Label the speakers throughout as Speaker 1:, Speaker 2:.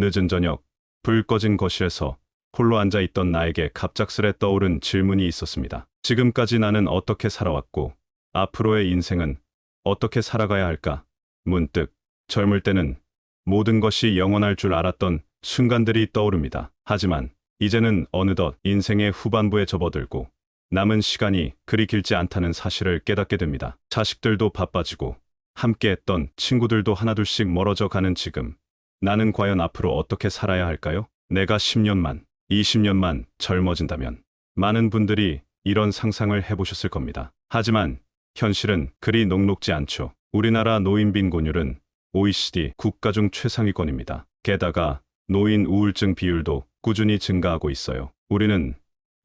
Speaker 1: 늦은 저녁, 불 꺼진 거실에서 홀로 앉아 있던 나에게 갑작스레 떠오른 질문이 있었습니다. 지금까지 나는 어떻게 살아왔고, 앞으로의 인생은 어떻게 살아가야 할까? 문득, 젊을 때는 모든 것이 영원할 줄 알았던 순간들이 떠오릅니다. 하지만, 이제는 어느덧 인생의 후반부에 접어들고, 남은 시간이 그리 길지 않다는 사실을 깨닫게 됩니다. 자식들도 바빠지고, 함께했던 친구들도 하나둘씩 멀어져 가는 지금, 나는 과연 앞으로 어떻게 살아야 할까요? 내가 10년만, 20년만 젊어진다면 많은 분들이 이런 상상을 해보셨을 겁니다. 하지만 현실은 그리 녹록지 않죠. 우리나라 노인 빈곤율은 OECD 국가 중 최상위권입니다. 게다가 노인 우울증 비율도 꾸준히 증가하고 있어요. 우리는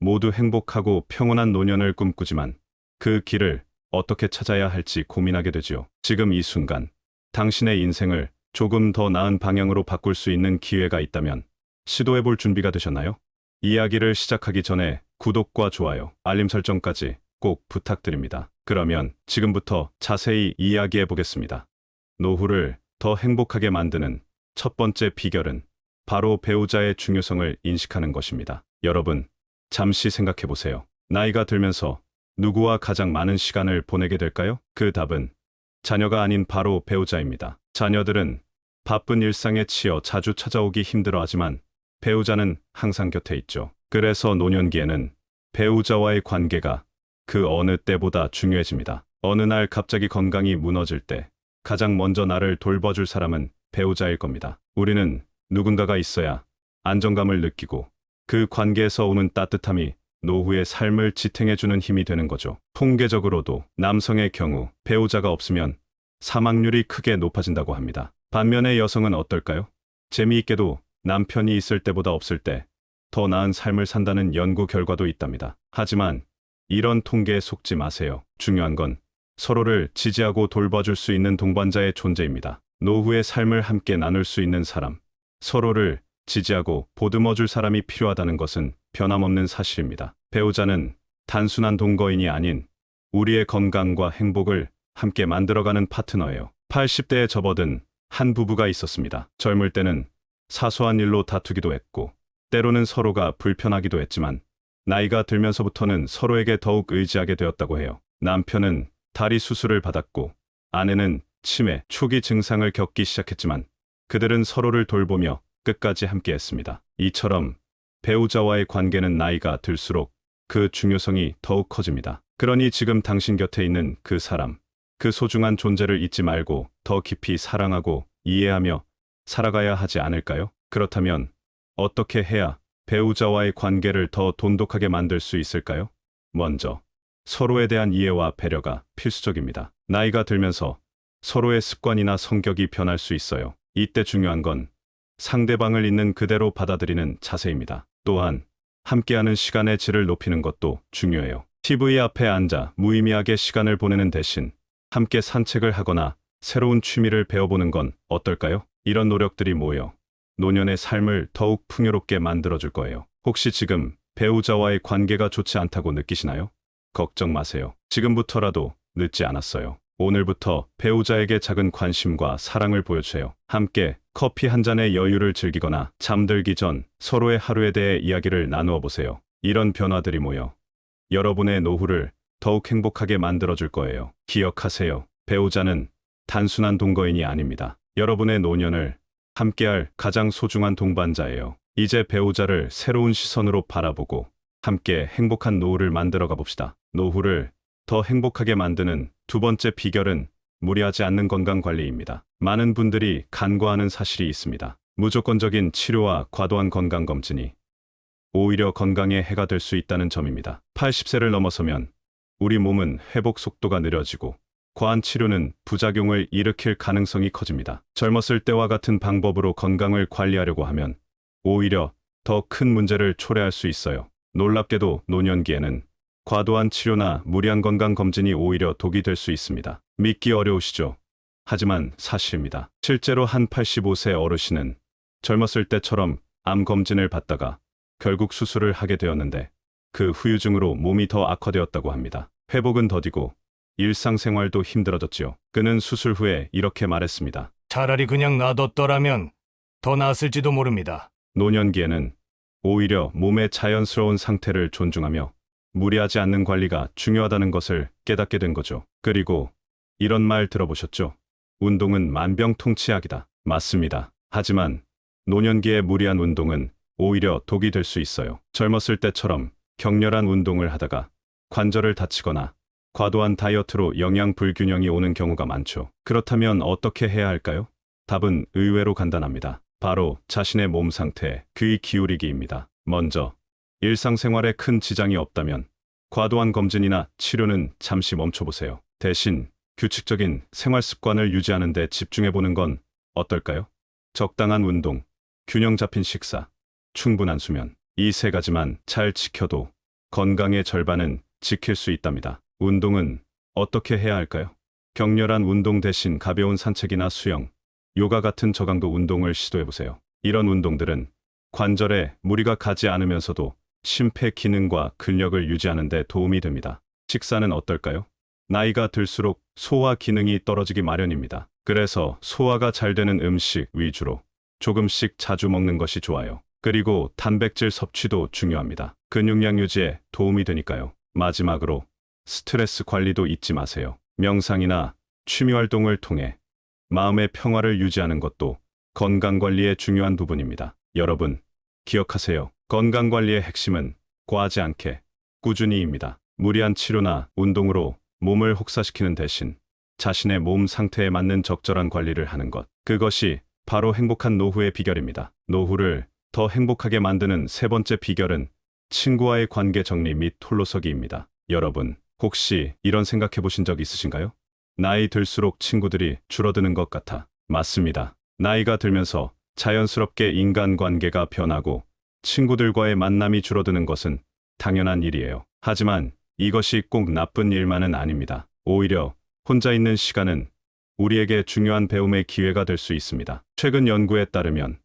Speaker 1: 모두 행복하고 평온한 노년을 꿈꾸지만 그 길을 어떻게 찾아야 할지 고민하게 되지요. 지금 이 순간 당신의 인생을 조금 더 나은 방향으로 바꿀 수 있는 기회가 있다면 시도해볼 준비가 되셨나요? 이야기를 시작하기 전에 구독과 좋아요, 알림 설정까지 꼭 부탁드립니다. 그러면 지금부터 자세히 이야기해 보겠습니다. 노후를 더 행복하게 만드는 첫 번째 비결은 바로 배우자의 중요성을 인식하는 것입니다. 여러분, 잠시 생각해 보세요. 나이가 들면서 누구와 가장 많은 시간을 보내게 될까요? 그 답은 자녀가 아닌 바로 배우자입니다. 자녀들은 바쁜 일상에 치여 자주 찾아오기 힘들어하지만 배우자는 항상 곁에 있죠. 그래서 노년기에는 배우자와의 관계가 그 어느 때보다 중요해집니다. 어느 날 갑자기 건강이 무너질 때 가장 먼저 나를 돌봐줄 사람은 배우자일 겁니다. 우리는 누군가가 있어야 안정감을 느끼고 그 관계에서 오는 따뜻함이 노후의 삶을 지탱해주는 힘이 되는 거죠. 통계적으로도 남성의 경우 배우자가 없으면 사망률이 크게 높아진다고 합니다. 반면에 여성은 어떨까요? 재미있게도 남편이 있을 때보다 없을 때 더 나은 삶을 산다는 연구 결과도 있답니다. 하지만 이런 통계에 속지 마세요. 중요한 건 서로를 지지하고 돌봐줄 수 있는 동반자의 존재입니다. 노후의 삶을 함께 나눌 수 있는 사람, 서로를 지지하고 보듬어줄 사람이 필요하다는 것은 변함없는 사실입니다. 배우자는 단순한 동거인이 아닌 우리의 건강과 행복을 함께 만들어가는 파트너예요. 80대에 접어든 한 부부가 있었습니다. 젊을 때는 사소한 일로 다투기도 했고 때로는 서로가 불편하기도 했지만 나이가 들면서부터는 서로에게 더욱 의지하게 되었다고 해요. 남편은 다리 수술을 받았고 아내는 치매 초기 증상을 겪기 시작했지만 그들은 서로를 돌보며 끝까지 함께했습니다. 이처럼 배우자와의 관계는 나이가 들수록 그 중요성이 더욱 커집니다. 그러니 지금 당신 곁에 있는 그 사람, 그 소중한 존재를 잊지 말고 더 깊이 사랑하고 이해하며 살아가야 하지 않을까요? 그렇다면 어떻게 해야 배우자와의 관계를 더 돈독하게 만들 수 있을까요? 먼저 서로에 대한 이해와 배려가 필수적입니다. 나이가 들면서 서로의 습관이나 성격이 변할 수 있어요. 이때 중요한 건 상대방을 있는 그대로 받아들이는 자세입니다. 또한 함께하는 시간의 질을 높이는 것도 중요해요. TV 앞에 앉아 무의미하게 시간을 보내는 대신 함께 산책을 하거나 새로운 취미를 배워보는 건 어떨까요? 이런 노력들이 모여 노년의 삶을 더욱 풍요롭게 만들어줄 거예요. 혹시 지금 배우자와의 관계가 좋지 않다고 느끼시나요? 걱정 마세요. 지금부터라도 늦지 않았어요. 오늘부터 배우자에게 작은 관심과 사랑을 보여주세요. 함께 커피 한 잔의 여유를 즐기거나 잠들기 전 서로의 하루에 대해 이야기를 나누어 보세요. 이런 변화들이 모여 여러분의 노후를 더욱 행복하게 만들어줄 거예요. 기억하세요. 배우자는 단순한 동거인이 아닙니다. 여러분의 노년을 함께할 가장 소중한 동반자예요. 이제 배우자를 새로운 시선으로 바라보고 함께 행복한 노후를 만들어 가봅시다. 노후를 더 행복하게 만드는 두 번째 비결은 무리하지 않는 건강관리입니다. 많은 분들이 간과하는 사실이 있습니다. 무조건적인 치료와 과도한 건강검진이 오히려 건강에 해가 될 수 있다는 점입니다. 80세를 넘어서면 우리 몸은 회복 속도가 느려지고 과한 치료는 부작용을 일으킬 가능성이 커집니다. 젊었을 때와 같은 방법으로 건강을 관리하려고 하면 오히려 더 큰 문제를 초래할 수 있어요. 놀랍게도 노년기에는 과도한 치료나 무리한 건강검진이 오히려 독이 될 수 있습니다. 믿기 어려우시죠? 하지만 사실입니다. 실제로 한 85세 어르신은 젊었을 때처럼 암 검진을 받다가 결국 수술을 하게 되었는데 그 후유증으로 몸이 더 악화되었다고 합니다. 회복은 더디고 일상생활도 힘들어졌지요. 그는 수술 후에 이렇게 말했습니다.
Speaker 2: 차라리 그냥 놔뒀더라면 더 나았을지도 모릅니다.
Speaker 1: 노년기에는 오히려 몸의 자연스러운 상태를 존중하며 무리하지 않는 관리가 중요하다는 것을 깨닫게 된 거죠. 그리고 이런 말 들어보셨죠? 운동은 만병통치약이다. 맞습니다. 하지만 노년기에 무리한 운동은 오히려 독이 될 수 있어요. 젊었을 때처럼 격렬한 운동을 하다가 관절을 다치거나 과도한 다이어트로 영양 불균형이 오는 경우가 많죠. 그렇다면 어떻게 해야 할까요? 답은 의외로 간단합니다. 바로 자신의 몸 상태에 귀 기울이기입니다. 먼저 일상생활에 큰 지장이 없다면 과도한 검진이나 치료는 잠시 멈춰보세요. 대신 규칙적인 생활 습관을 유지하는 데 집중해보는 건 어떨까요? 적당한 운동, 균형 잡힌 식사, 충분한 수면. 이 세 가지만 잘 지켜도 건강의 절반은 지킬 수 있답니다. 운동은 어떻게 해야 할까요? 격렬한 운동 대신 가벼운 산책이나 수영, 요가 같은 저강도 운동을 시도해보세요. 이런 운동들은 관절에 무리가 가지 않으면서도 심폐 기능과 근력을 유지하는 데 도움이 됩니다. 식사는 어떨까요? 나이가 들수록 소화 기능이 떨어지기 마련입니다. 그래서 소화가 잘 되는 음식 위주로 조금씩 자주 먹는 것이 좋아요. 그리고 단백질 섭취도 중요합니다. 근육량 유지에 도움이 되니까요. 마지막으로 스트레스 관리도 잊지 마세요. 명상이나 취미 활동을 통해 마음의 평화를 유지하는 것도 건강관리의 중요한 부분입니다. 여러분, 기억하세요. 건강관리의 핵심은 과하지 않게 꾸준히입니다. 무리한 치료나 운동으로 몸을 혹사시키는 대신 자신의 몸 상태에 맞는 적절한 관리를 하는 것. 그것이 바로 행복한 노후의 비결입니다. 노후를 더 행복하게 만드는 세 번째 비결은 친구와의 관계 정리 및 홀로서기입니다. 여러분, 혹시 이런 생각해 보신 적 있으신가요? 나이 들수록 친구들이 줄어드는 것 같아. 맞습니다. 나이가 들면서 자연스럽게 인간관계가 변하고 친구들과의 만남이 줄어드는 것은 당연한 일이에요. 하지만 이것이 꼭 나쁜 일만은 아닙니다. 오히려 혼자 있는 시간은 우리에게 중요한 배움의 기회가 될 수 있습니다. 최근 연구에 따르면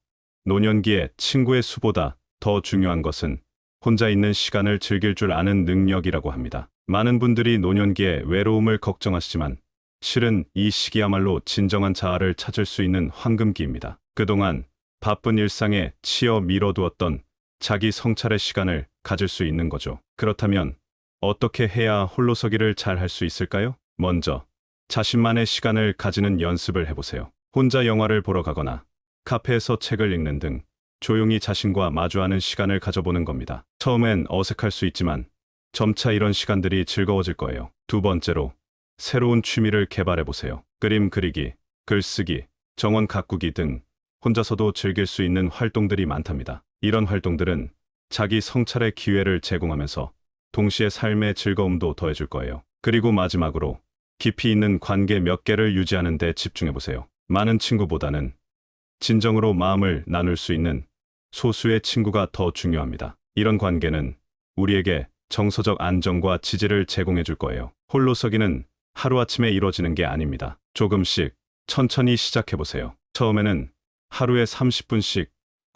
Speaker 1: 노년기에 친구의 수보다 더 중요한 것은 혼자 있는 시간을 즐길 줄 아는 능력이라고 합니다. 많은 분들이 노년기에 외로움을 걱정하시지만 실은 이 시기야말로 진정한 자아를 찾을 수 있는 황금기입니다. 그동안 바쁜 일상에 치여 미뤄두었던 자기 성찰의 시간을 가질 수 있는 거죠. 그렇다면 어떻게 해야 홀로서기를 잘 할 수 있을까요? 먼저 자신만의 시간을 가지는 연습을 해보세요. 혼자 영화를 보러 가거나 카페에서 책을 읽는 등 조용히 자신과 마주하는 시간을 가져보는 겁니다. 처음엔 어색할 수 있지만 점차 이런 시간들이 즐거워질 거예요. 두 번째로 새로운 취미를 개발해보세요. 그림 그리기, 글쓰기, 정원 가꾸기 등 혼자서도 즐길 수 있는 활동들이 많답니다. 이런 활동들은 자기 성찰의 기회를 제공하면서 동시에 삶의 즐거움도 더해줄 거예요. 그리고 마지막으로 깊이 있는 관계 몇 개를 유지하는 데 집중해보세요. 많은 친구보다는 진정으로 마음을 나눌 수 있는 소수의 친구가 더 중요합니다. 이런 관계는 우리에게 정서적 안정과 지지를 제공해 줄 거예요. 홀로서기는 하루아침에 이루어지는 게 아닙니다. 조금씩 천천히 시작해보세요. 처음에는 하루에 30분씩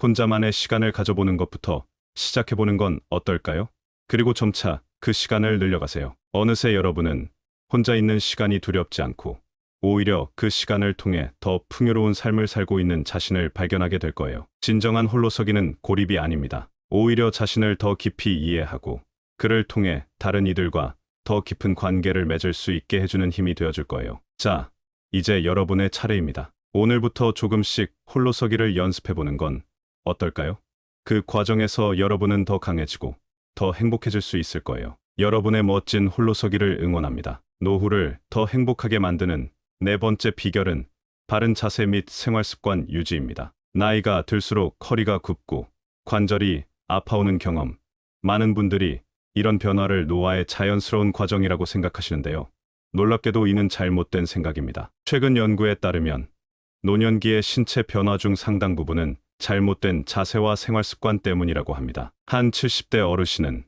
Speaker 1: 혼자만의 시간을 가져보는 것부터 시작해보는 건 어떨까요? 그리고 점차 그 시간을 늘려가세요. 어느새 여러분은 혼자 있는 시간이 두렵지 않고 오히려 그 시간을 통해 더 풍요로운 삶을 살고 있는 자신을 발견하게 될 거예요. 진정한 홀로서기는 고립이 아닙니다. 오히려 자신을 더 깊이 이해하고 그를 통해 다른 이들과 더 깊은 관계를 맺을 수 있게 해주는 힘이 되어줄 거예요. 자, 이제 여러분의 차례입니다. 오늘부터 조금씩 홀로서기를 연습해보는 건 어떨까요? 그 과정에서 여러분은 더 강해지고 더 행복해질 수 있을 거예요. 여러분의 멋진 홀로서기를 응원합니다. 노후를 더 행복하게 만드는 네 번째 비결은 바른 자세 및 생활습관 유지입니다. 나이가 들수록 허리가 굽고 관절이 아파오는 경험. 많은 분들이 이런 변화를 노화의 자연스러운 과정이라고 생각하시는데요. 놀랍게도 이는 잘못된 생각입니다. 최근 연구에 따르면 노년기의 신체 변화 중 상당 부분은 잘못된 자세와 생활습관 때문이라고 합니다. 한 70대 어르신은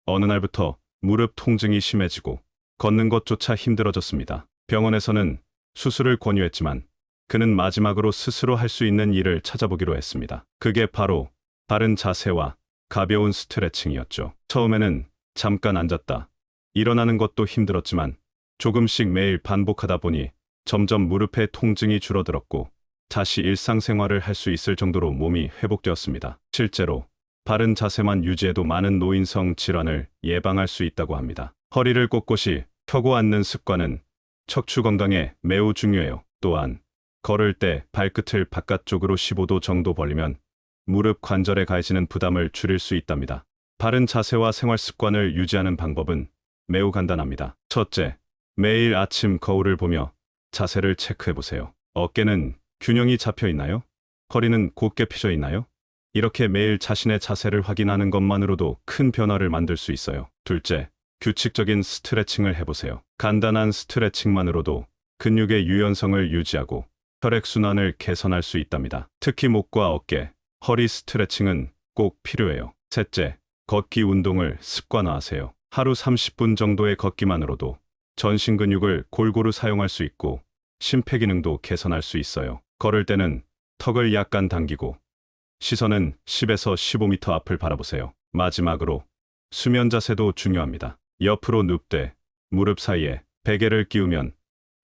Speaker 1: 어느 날부터 무릎 통증이 심해지고 걷는 것조차 힘들어졌습니다. 병원에서는 수술을 권유했지만 그는 마지막으로 스스로 할 수 있는 일을 찾아보기로 했습니다. 그게 바로 바른 자세와 가벼운 스트레칭이었죠. 처음에는 잠깐 앉았다 일어나는 것도 힘들었지만 조금씩 매일 반복하다 보니 점점 무릎의 통증이 줄어들었고 다시 일상생활을 할 수 있을 정도로 몸이 회복되었습니다. 실제로 바른 자세만 유지해도 많은 노인성 질환을 예방할 수 있다고 합니다. 허리를 꼿꼿이 펴고 앉는 습관은 척추 건강에 매우 중요해요. 또한 걸을 때 발끝을 바깥쪽으로 15도 정도 벌리면 무릎 관절에 가해지는 부담을 줄일 수 있답니다. 바른 자세와 생활 습관을 유지하는 방법은 매우 간단합니다. 첫째, 매일 아침 거울을 보며 자세를 체크해 보세요. 어깨는 균형이 잡혀 있나요? 허리는 곧게 펴져 있나요? 이렇게 매일 자신의 자세를 확인하는 것만으로도 큰 변화를 만들 수 있어요. 둘째, 규칙적인 스트레칭을 해보세요. 간단한 스트레칭만으로도 근육의 유연성을 유지하고 혈액순환을 개선할 수 있답니다. 특히 목과 어깨, 허리 스트레칭은 꼭 필요해요. 셋째, 걷기 운동을 습관화하세요. 하루 30분 정도의 걷기만으로도 전신 근육을 골고루 사용할 수 있고 심폐기능도 개선할 수 있어요. 걸을 때는 턱을 약간 당기고 시선은 10에서 15m 앞을 바라보세요. 마지막으로 수면 자세도 중요합니다. 옆으로 눕되 무릎 사이에 베개를 끼우면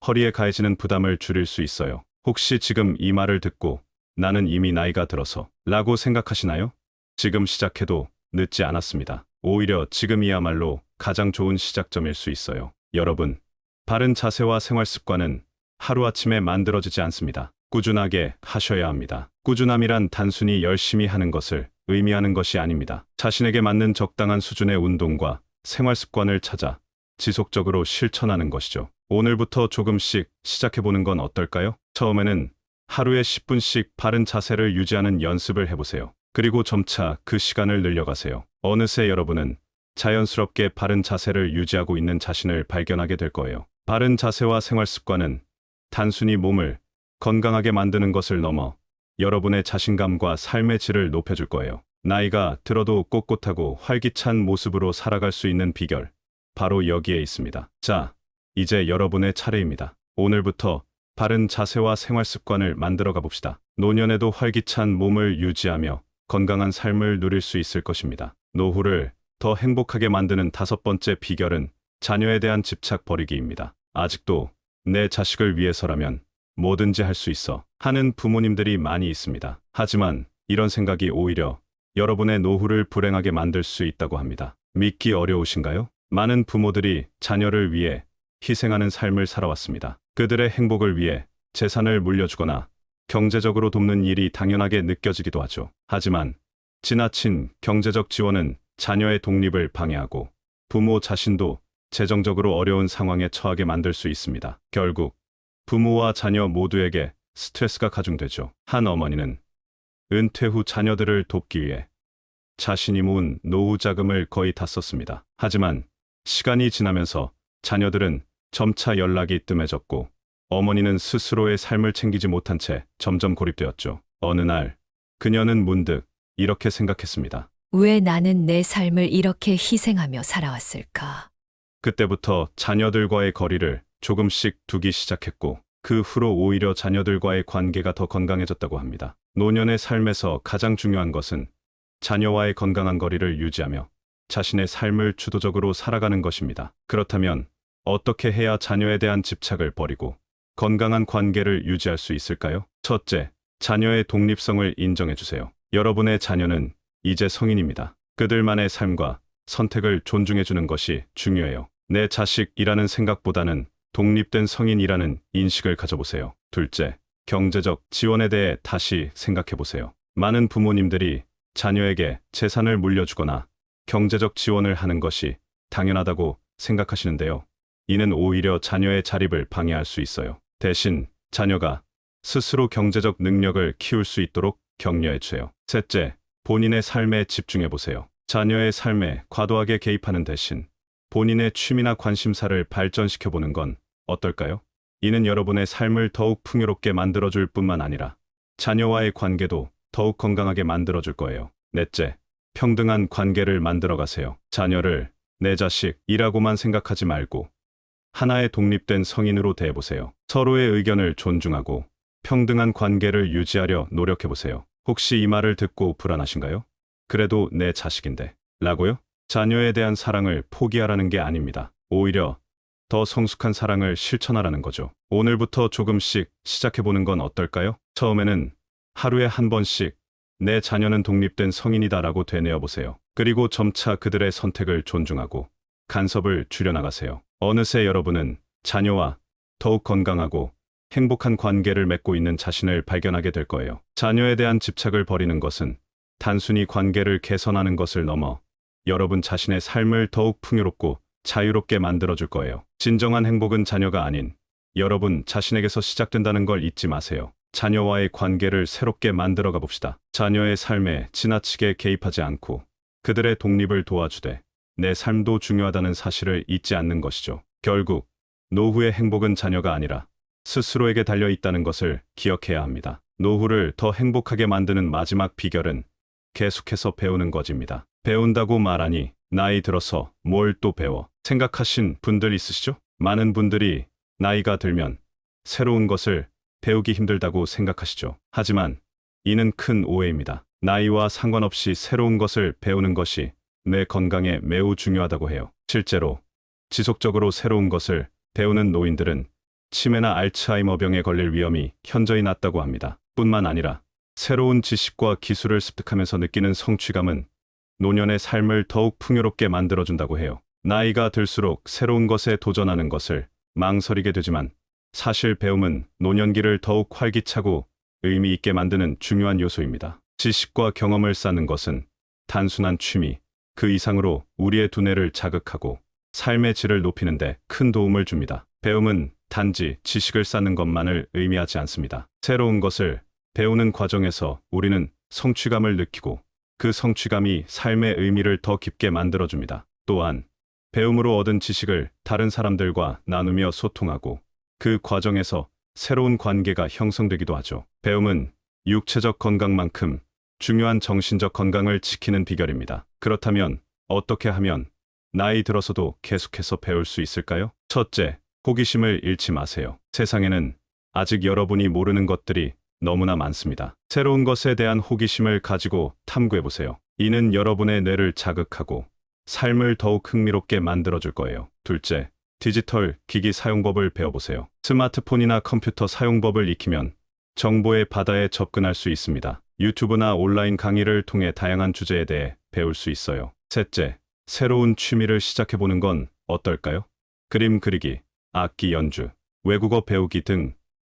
Speaker 1: 허리에 가해지는 부담을 줄일 수 있어요. 혹시 지금 이 말을 듣고 나는 이미 나이가 들어서 라고 생각하시나요? 지금 시작해도 늦지 않았습니다. 오히려 지금이야말로 가장 좋은 시작점일 수 있어요. 여러분, 바른 자세와 생활 습관은 하루아침에 만들어지지 않습니다. 꾸준하게 하셔야 합니다. 꾸준함이란 단순히 열심히 하는 것을 의미하는 것이 아닙니다. 자신에게 맞는 적당한 수준의 운동과 생활 습관을 찾아 지속적으로 실천하는 것이죠. 오늘부터 조금씩 시작해보는 건 어떨까요? 처음에는 하루에 10분씩 바른 자세를 유지하는 연습을 해보세요. 그리고 점차 그 시간을 늘려가세요. 어느새 여러분은 자연스럽게 바른 자세를 유지하고 있는 자신을 발견하게 될 거예요. 바른 자세와 생활 습관은 단순히 몸을 건강하게 만드는 것을 넘어 여러분의 자신감과 삶의 질을 높여줄 거예요. 나이가 들어도 꼿꼿하고 활기찬 모습으로 살아갈 수 있는 비결, 바로 여기에 있습니다. 자, 이제 여러분의 차례입니다. 오늘부터 바른 자세와 생활 습관을 만들어 가봅시다. 노년에도 활기찬 몸을 유지하며 건강한 삶을 누릴 수 있을 것입니다. 노후를 더 행복하게 만드는 5번째 비결은 자녀에 대한 집착 버리기입니다. 아직도 내 자식을 위해서라면 뭐든지 할 수 있어 하는 부모님들이 많이 있습니다. 하지만 이런 생각이 오히려 여러분의 노후를 불행하게 만들 수 있다고 합니다. 믿기 어려우신가요? 많은 부모들이 자녀를 위해 희생하는 삶을 살아왔습니다. 그들의 행복을 위해 재산을 물려주거나 경제적으로 돕는 일이 당연하게 느껴지기도 하죠. 하지만 지나친 경제적 지원은 자녀의 독립을 방해하고 부모 자신도 재정적으로 어려운 상황에 처하게 만들 수 있습니다. 결국 부모와 자녀 모두에게 스트레스가 가중되죠. 한 어머니는 은퇴 후 자녀들을 돕기 위해 자신이 모은 노후 자금을 거의 다 썼습니다. 하지만 시간이 지나면서 자녀들은 점차 연락이 뜸해졌고 어머니는 스스로의 삶을 챙기지 못한 채 점점 고립되었죠. 어느 날 그녀는 문득 이렇게 생각했습니다.
Speaker 2: 왜 나는 내 삶을 이렇게 희생하며 살아왔을까?
Speaker 1: 그때부터 자녀들과의 거리를 조금씩 두기 시작했고 그 후로 오히려 자녀들과의 관계가 더 건강해졌다고 합니다. 노년의 삶에서 가장 중요한 것은 자녀와의 건강한 거리를 유지하며 자신의 삶을 주도적으로 살아가는 것입니다. 그렇다면 어떻게 해야 자녀에 대한 집착을 버리고 건강한 관계를 유지할 수 있을까요? 첫째, 자녀의 독립성을 인정해주세요. 여러분의 자녀는 이제 성인입니다. 그들만의 삶과 선택을 존중해주는 것이 중요해요. 내 자식이라는 생각보다는 독립된 성인이라는 인식을 가져보세요. 둘째, 경제적 지원에 대해 다시 생각해보세요. 많은 부모님들이 자녀에게 재산을 물려주거나 경제적 지원을 하는 것이 당연하다고 생각하시는데요. 이는 오히려 자녀의 자립을 방해할 수 있어요. 대신 자녀가 스스로 경제적 능력을 키울 수 있도록 격려해주세요. 셋째, 본인의 삶에 집중해보세요. 자녀의 삶에 과도하게 개입하는 대신 본인의 취미나 관심사를 발전시켜보는 건 어떨까요? 이는 여러분의 삶을 더욱 풍요롭게 만들어줄 뿐만 아니라 자녀와의 관계도 더욱 건강하게 만들어줄 거예요. 넷째, 평등한 관계를 만들어가세요. 자녀를 내 자식이라고만 생각하지 말고 하나의 독립된 성인으로 대해보세요. 서로의 의견을 존중하고 평등한 관계를 유지하려 노력해보세요. 혹시 이 말을 듣고 불안하신가요? 그래도 내 자식인데 라고요? 자녀에 대한 사랑을 포기하라는 게 아닙니다. 오히려 더 성숙한 사랑을 실천하라는 거죠. 오늘부터 조금씩 시작해보는 건 어떨까요? 처음에는 하루에 한 번씩 내 자녀는 독립된 성인이다라고 되뇌어 보세요. 그리고 점차 그들의 선택을 존중하고 간섭을 줄여나가세요. 어느새 여러분은 자녀와 더욱 건강하고 행복한 관계를 맺고 있는 자신을 발견하게 될 거예요. 자녀에 대한 집착을 버리는 것은 단순히 관계를 개선하는 것을 넘어 여러분 자신의 삶을 더욱 풍요롭고 자유롭게 만들어줄 거예요. 진정한 행복은 자녀가 아닌 여러분 자신에게서 시작된다는 걸 잊지 마세요. 자녀와의 관계를 새롭게 만들어가 봅시다. 자녀의 삶에 지나치게 개입하지 않고 그들의 독립을 도와주되 내 삶도 중요하다는 사실을 잊지 않는 것이죠. 결국 노후의 행복은 자녀가 아니라 스스로에게 달려 있다는 것을 기억해야 합니다. 노후를 더 행복하게 만드는 마지막 비결은 계속해서 배우는 것입니다. 배운다고 말하니 나이 들어서 뭘 또 배워 생각하신 분들 있으시죠? 많은 분들이 나이가 들면 새로운 것을 배우기 힘들다고 생각하시죠. 하지만 이는 큰 오해입니다. 나이와 상관없이 새로운 것을 배우는 것이 뇌 건강에 매우 중요하다고 해요. 실제로 지속적으로 새로운 것을 배우는 노인들은 치매나 알츠하이머병에 걸릴 위험이 현저히 낮다고 합니다. 뿐만 아니라 새로운 지식과 기술을 습득하면서 느끼는 성취감은 노년의 삶을 더욱 풍요롭게 만들어준다고 해요. 나이가 들수록 새로운 것에 도전하는 것을 망설이게 되지만 사실 배움은 노년기를 더욱 활기차고 의미 있게 만드는 중요한 요소입니다. 지식과 경험을 쌓는 것은 단순한 취미, 그 이상으로 우리의 두뇌를 자극하고 삶의 질을 높이는 데 큰 도움을 줍니다. 배움은 단지 지식을 쌓는 것만을 의미하지 않습니다. 새로운 것을 배우는 과정에서 우리는 성취감을 느끼고 그 성취감이 삶의 의미를 더 깊게 만들어줍니다. 또한 배움으로 얻은 지식을 다른 사람들과 나누며 소통하고 그 과정에서 새로운 관계가 형성되기도 하죠. 배움은 육체적 건강만큼 중요한 정신적 건강을 지키는 비결입니다. 그렇다면 어떻게 하면 나이 들어서도 계속해서 배울 수 있을까요? 첫째, 호기심을 잃지 마세요. 세상에는 아직 여러분이 모르는 것들이 너무나 많습니다. 새로운 것에 대한 호기심을 가지고 탐구해보세요. 이는 여러분의 뇌를 자극하고 삶을 더욱 흥미롭게 만들어줄 거예요. 둘째, 디지털 기기 사용법을 배워보세요. 스마트폰이나 컴퓨터 사용법을 익히면 정보의 바다에 접근할 수 있습니다. 유튜브나 온라인 강의를 통해 다양한 주제에 대해 배울 수 있어요. 셋째, 새로운 취미를 시작해보는 건 어떨까요? 그림 그리기, 악기 연주, 외국어 배우기 등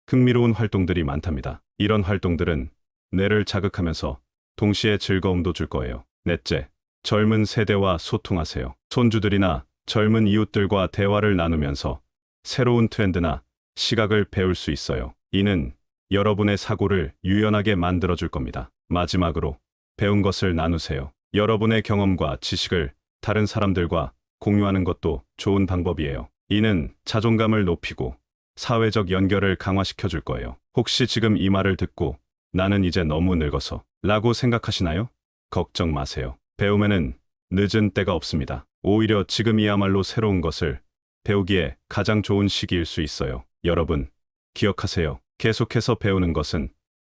Speaker 1: 흥미로운 활동들이 많답니다. 이런 활동들은 뇌를 자극하면서 동시에 즐거움도 줄 거예요. 넷째, 젊은 세대와 소통하세요. 손주들이나 젊은 이웃들과 대화를 나누면서 새로운 트렌드나 시각을 배울 수 있어요. 이는 여러분의 사고를 유연하게 만들어줄 겁니다. 마지막으로 배운 것을 나누세요. 여러분의 경험과 지식을 다른 사람들과 공유하는 것도 좋은 방법이에요. 이는 자존감을 높이고 사회적 연결을 강화시켜 줄 거예요. 혹시 지금 이 말을 듣고 나는 이제 너무 늙어서 라고 생각하시나요? 걱정 마세요. 배움에는 늦은 때가 없습니다. 오히려 지금이야말로 새로운 것을 배우기에 가장 좋은 시기일 수 있어요. 여러분, 기억하세요. 계속해서 배우는 것은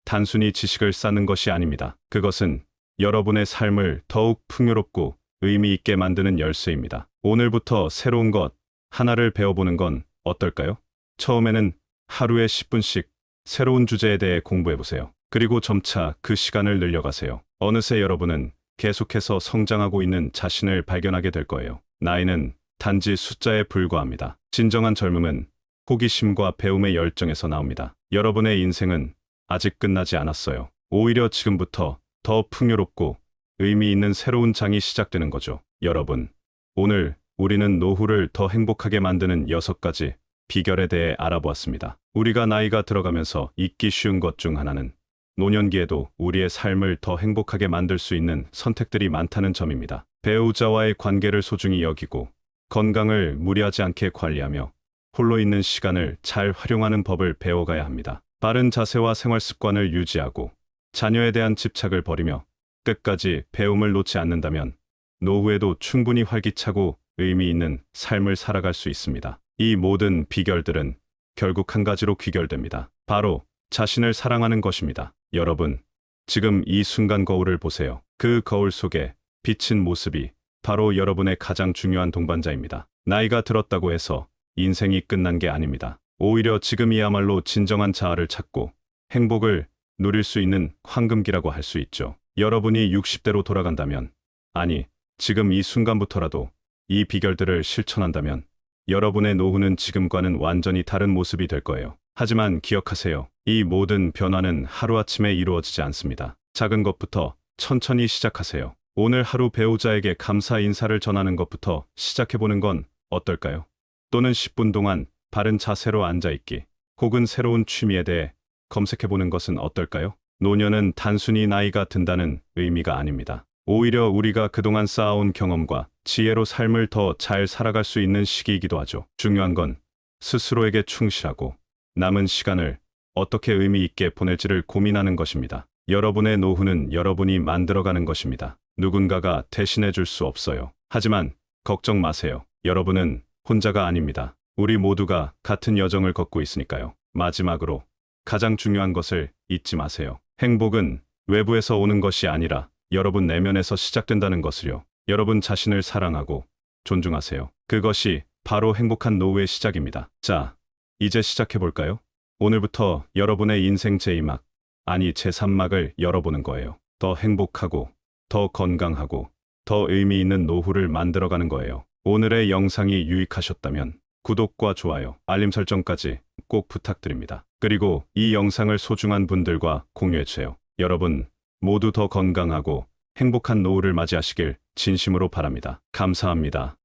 Speaker 1: 단순히 지식을 쌓는 것이 아닙니다. 그것은 여러분의 삶을 더욱 풍요롭고 의미 있게 만드는 열쇠입니다. 오늘부터 새로운 것 하나를 배워보는 건 어떨까요? 처음에는 하루에 10분씩 새로운 주제에 대해 공부해보세요. 그리고 점차 그 시간을 늘려가세요. 어느새 여러분은 계속해서 성장하고 있는 자신을 발견하게 될 거예요. 나이는 단지 숫자에 불과합니다. 진정한 젊음은 호기심과 배움의 열정에서 나옵니다. 여러분의 인생은 아직 끝나지 않았어요. 오히려 지금부터 더 풍요롭고 의미 있는 새로운 장이 시작되는 거죠. 여러분, 오늘 우리는 노후를 더 행복하게 만드는 6가지 비결에 대해 알아보았습니다. 우리가 나이가 들어가면서 잊기 쉬운 것 중 하나는 노년기에도 우리의 삶을 더 행복하게 만들 수 있는 선택들이 많다는 점입니다. 배우자와의 관계를 소중히 여기고 건강을 무리하지 않게 관리하며 홀로 있는 시간을 잘 활용하는 법을 배워가야 합니다. 바른 자세와 생활 습관을 유지하고 자녀에 대한 집착을 버리며 끝까지 배움을 놓지 않는다면 노후에도 충분히 활기차고 의미 있는 삶을 살아갈 수 있습니다. 이 모든 비결들은 결국 한 가지로 귀결됩니다. 바로 자신을 사랑하는 것입니다. 여러분, 지금 이 순간 거울을 보세요. 그 거울 속에 비친 모습이 바로 여러분의 가장 중요한 동반자입니다. 나이가 들었다고 해서 인생이 끝난 게 아닙니다. 오히려 지금이야말로 진정한 자아를 찾고 행복을 누릴 수 있는 황금기라고 할 수 있죠. 여러분이 60대로 돌아간다면, 아니, 지금 이 순간부터라도 이 비결들을 실천한다면 여러분의 노후는 지금과는 완전히 다른 모습이 될 거예요. 하지만 기억하세요. 이 모든 변화는 하루아침에 이루어지지 않습니다. 작은 것부터 천천히 시작하세요. 오늘 하루 배우자에게 감사 인사를 전하는 것부터 시작해보는 건 어떨까요? 또는 10분 동안 바른 자세로 앉아있기, 혹은 새로운 취미에 대해 검색해보는 것은 어떨까요? 노년은 단순히 나이가 든다는 의미가 아닙니다. 오히려 우리가 그동안 쌓아온 경험과 지혜로 삶을 더 잘 살아갈 수 있는 시기이기도 하죠. 중요한 건 스스로에게 충실하고 남은 시간을 어떻게 의미 있게 보낼지를 고민하는 것입니다. 여러분의 노후는 여러분이 만들어가는 것입니다. 누군가가 대신해 줄 수 없어요. 하지만 걱정 마세요. 여러분은 혼자가 아닙니다. 우리 모두가 같은 여정을 걷고 있으니까요. 마지막으로 가장 중요한 것을 잊지 마세요. 행복은 외부에서 오는 것이 아니라 여러분 내면에서 시작된다는 것을요. 여러분 자신을 사랑하고 존중하세요. 그것이 바로 행복한 노후의 시작입니다. 자, 이제 시작해볼까요? 오늘부터 여러분의 인생 제2막, 아니 제3막을 열어보는 거예요. 더 행복하고, 더 건강하고, 더 의미 있는 노후를 만들어가는 거예요. 오늘의 영상이 유익하셨다면 구독과 좋아요, 알림 설정까지 꼭 부탁드립니다. 그리고 이 영상을 소중한 분들과 공유해주세요. 여러분 모두 더 건강하고 행복한 노후를 맞이하시길 진심으로 바랍니다. 감사합니다.